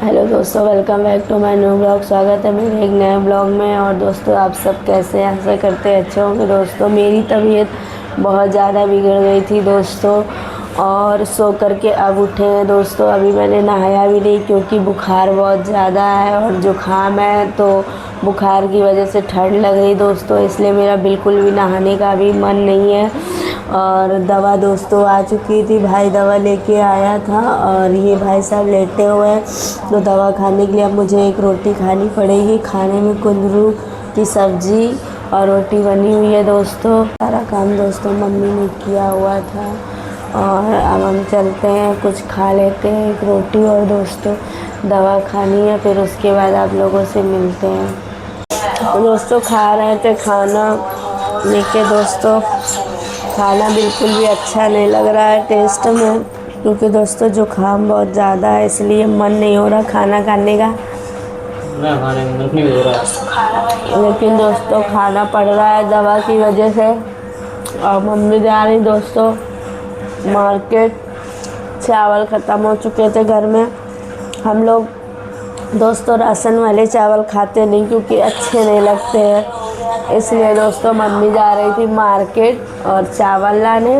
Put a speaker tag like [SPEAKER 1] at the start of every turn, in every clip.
[SPEAKER 1] Hello दोस्तों, welcome back to my new blog. स्वागत है मेरे एक नए ब्लॉग में। और दोस्तों, आप सब कैसे हैं? आशा करते हैं अच्छे होंगे। दोस्तों, मेरी तबीयत बहुत ज़्यादा बिगड़ गई थी दोस्तों, और सो करके अब उठे हैं दोस्तों। अभी मैंने नहाया भी नहीं क्योंकि बुखार बहुत ज़्यादा है और जुकाम है, तो बुखार की वजह से ठंड लग रही दोस्तों, इसलिए मेरा बिल्कुल भी नहाने का भी मन नहीं है। और दवा दोस्तों आ चुकी थी, भाई दवा लेके आया था और ये भाई साहब लेटे हुए हैं, तो दवा खाने के लिए अब मुझे एक रोटी खानी पड़ेगी। खाने में कुंदरू की सब्ज़ी और रोटी बनी हुई है दोस्तों। सारा काम दोस्तों मम्मी ने किया हुआ था और अब हम चलते हैं, कुछ खा लेते हैं, एक रोटी और दोस्तों दवा खानी है, फिर उसके बाद आप लोगों से मिलते हैं। तो दोस्तों खा रहे थे खाना लेके दोस्तों, खाना बिल्कुल भी अच्छा नहीं लग रहा है टेस्ट में, क्योंकि दोस्तों जुकाम बहुत ज़्यादा है, इसलिए मन नहीं हो रहा खाना खाने का।
[SPEAKER 2] खाने में मन नहीं हो रहा,
[SPEAKER 1] लेकिन दोस्तों खाना पड़ रहा है दवा की वजह से। और मम्मी जा रही दोस्तों मार्केट, चावल ख़त्म हो चुके थे घर में। हम लोग दोस्तों राशन वाले चावल खाते नहीं क्योंकि अच्छे नहीं लगते हैं, इसलिए दोस्तों मम्मी जा रही थी मार्केट और चावल लाने।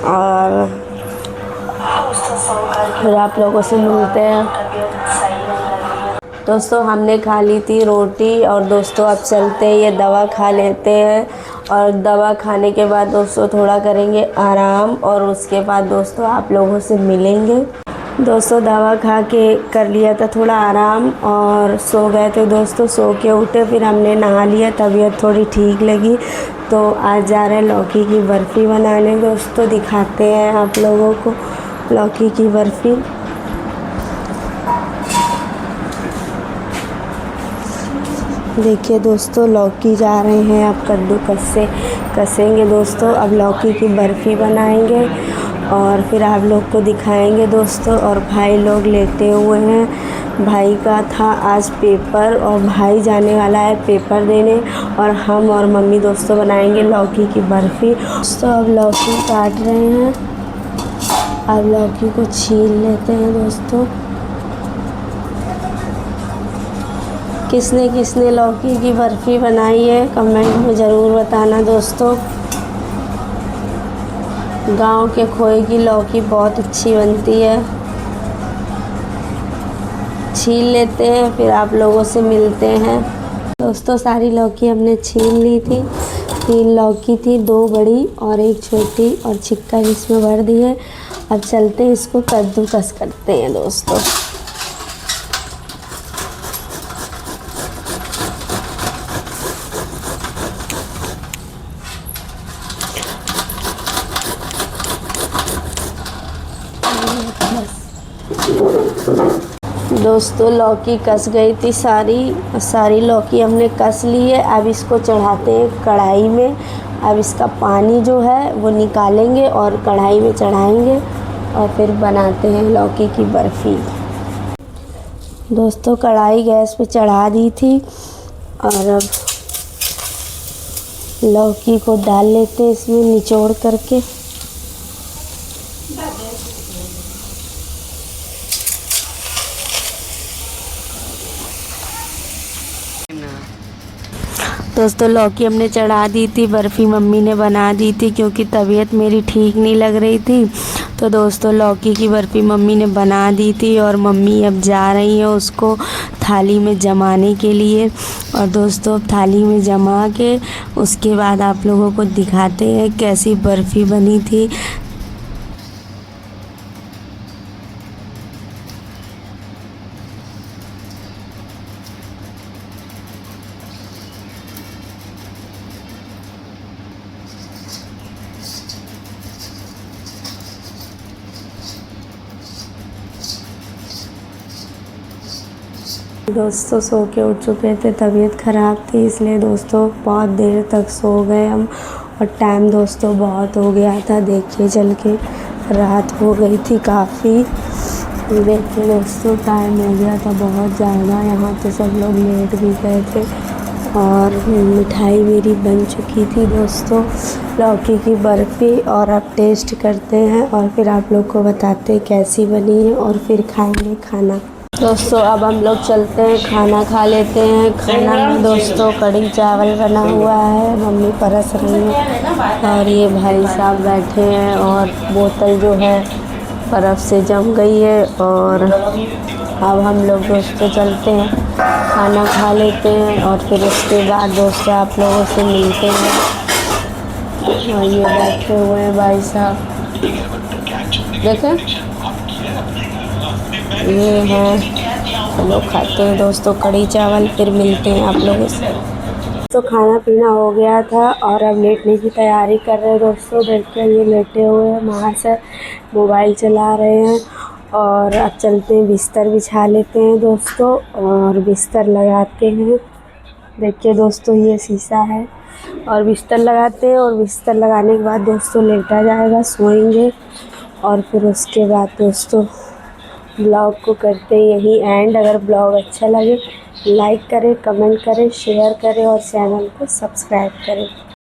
[SPEAKER 1] और फिर आप लोगों से मिलते हैं। दोस्तों हमने खा ली थी रोटी और दोस्तों अब चलते हैं, ये दवा खा लेते हैं और दवा खाने के बाद दोस्तों थोड़ा करेंगे आराम और उसके बाद दोस्तों आप लोगों से मिलेंगे। दोस्तों दवा खा के कर लिया था थोड़ा आराम और सो गए थे दोस्तों। सो के उठे, फिर हमने नहा लिया, तबीयत थोड़ी ठीक लगी, तो आज जा रहे हैं लौकी की बर्फ़ी बनाने दोस्तों। दिखाते हैं आप लोगों को लौकी की बर्फ़ी। देखिए दोस्तों लौकी जा रहे हैं, अब कद्दूकस से कसेंगे दोस्तों। अब लौकी की बर्फ़ी बनाएंगे और फिर आप लोग को दिखाएंगे दोस्तों। और भाई लोग लेटे हुए हैं, भाई का था आज पेपर और भाई जाने वाला है पेपर देने, और हम और मम्मी दोस्तों बनाएंगे लौकी की बर्फ़ी दोस्तों। अब लौकी काट रहे हैं, अब लौकी को छील लेते हैं दोस्तों। किसने किसने लौकी की बर्फ़ी बनाई है कमेंट में ज़रूर बताना दोस्तों। गांव के खोए की लौकी बहुत अच्छी बनती है। छील लेते हैं, फिर आप लोगों से मिलते हैं दोस्तों। सारी लौकी हमने छील ली थी, 3 लौकी थी, 2 बड़ी और 1 छोटी, और छिक्का इसमें भर दी है। अब चलते हैं, इसको कद्दूकस करते हैं दोस्तों। दोस्तों लौकी कस गई थी, सारी लौकी हमने कस ली है। अब इसको चढ़ाते हैं कढ़ाई में। अब इसका पानी जो है वो निकालेंगे और कढ़ाई में चढ़ाएंगे और फिर बनाते हैं लौकी की बर्फ़ी दोस्तों। कढ़ाई गैस पे चढ़ा दी थी और अब लौकी को डाल लेते हैं इसमें निचोड़ करके। दोस्तों लौकी हमने चढ़ा दी थी, बर्फ़ी मम्मी ने बना दी थी क्योंकि तबीयत मेरी ठीक नहीं लग रही थी। तो दोस्तों लौकी की बर्फ़ी मम्मी ने बना दी थी और मम्मी अब जा रही हैं उसको थाली में जमाने के लिए। और दोस्तों थाली में जमा के उसके बाद आप लोगों को दिखाते हैं कैसी बर्फ़ी बनी थी। दोस्तों सो के उठ चुके थे, तबीयत ख़राब थी इसलिए दोस्तों बहुत देर तक सो गए हम। और टाइम दोस्तों बहुत हो गया था, देखिए चल के रात हो गई थी काफ़ी। देखिए दोस्तों टाइम हो गया था बहुत ज़्यादा, यहाँ पे सब लोग लेट भी गए थे। और मिठाई मेरी बन चुकी थी दोस्तों, लौकी की बर्फ़ी। और अब टेस्ट करते हैं और फिर आप लोग को बताते हैं कैसी बनी है और फिर खाएंगे खाना। दोस्तों अब हम लोग चलते हैं, खाना खा लेते हैं। खाना में दोस्तों कढ़ी चावल बना हुआ है, मम्मी परस रही है और ये भाई साहब बैठे हैं और बोतल जो है बर्फ़ से जम गई है। और अब हम लोग दोस्तों चलते हैं, खाना खा लेते हैं और फिर उसके बाद दोस्तों आप लोगों से मिलते हैं। और ये बैठे हुए हैं भाई साहब, देखें ये है। हम लोग खाते हैं दोस्तों कढ़ी चावल, फिर मिलते हैं आप लोगों से। तो खाना पीना हो गया था और अब लेटने की तैयारी कर रहे हैं दोस्तों। देखते हैं ये लेटे हुए हैं, वहाँ से मोबाइल चला रहे हैं। और अब चलते हैं, बिस्तर बिछा लेते हैं दोस्तों और बिस्तर लगाते हैं। देखिए दोस्तों ये शीशा है और बिस्तर लगाते हैं और बिस्तर लगाने के बाद दोस्तों लेटा जाएगा, सोएंगे। और फिर उसके बाद दोस्तों ब्लॉग को करते यही एंड। अगर ब्लॉग अच्छा लगे लाइक करें, कमेंट करें, शेयर करें और चैनल को सब्सक्राइब करें।